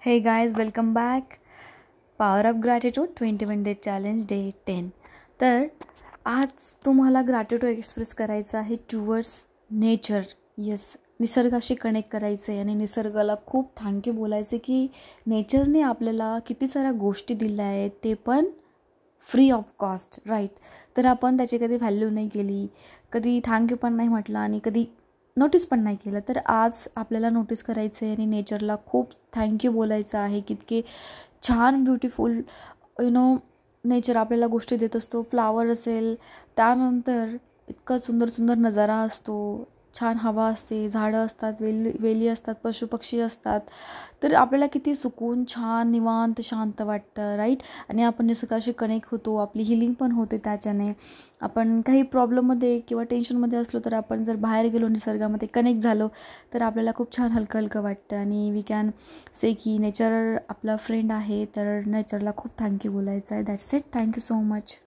Hey guys, welcome back. Power of Gratitude 21 Day Challenge Day 10. तर आज तुम्हाला gratitude express करायचं आहे टुवर्ड्स नेचर. येस, निसर्गाशी कनेक्ट करायचं आहे आणि निसर्गाला खूप थँक्यू बोलायचं की नेचरने आपल्याला किती साऱ्या गोष्टी दिल्या आहेत, ते पण फ्री ऑफ कॉस्ट, राईट. तर आपण त्याची कधी व्हॅल्यू नाही केली, कधी थँक्यू पण नाही म्हटलं आणि कधी नोटीस पण नाही केलं. तर आज आपल्याला नोटीस करायचं आहे आणि नेचरला खूप थँक्यू बोलायचं आहे. कितके छान ब्युटिफुल नेचर आपल्याला गोष्टी देत असतो. फ्लावर असेल, त्यानंतर इतका सुंदर सुंदर नजारा असतो, छान हवा असते, झाडं असतात, वेली असतात, पशुपक्षी असतात. तर आपल्याला किती सुकून, छान, निवांत, शांत वाटतं, राईट. आणि आपण निसर्गाशी कनेक्ट होतो, आपली हिलिंग पण होते त्याच्याने. आपण काही प्रॉब्लेममध्ये किंवा टेन्शनमध्ये असलो तर आपण जर बाहेर गेलो, निसर्गामध्ये कनेक्ट झालो, तर आपल्याला खूप छान हलकं हलकं वाटतं. आणि वी कॅन से की नेचर आपला फ्रेंड आहे. तर नेचरला खूप थँक्यू बोलायचं आहे. That's it. Thank you so much.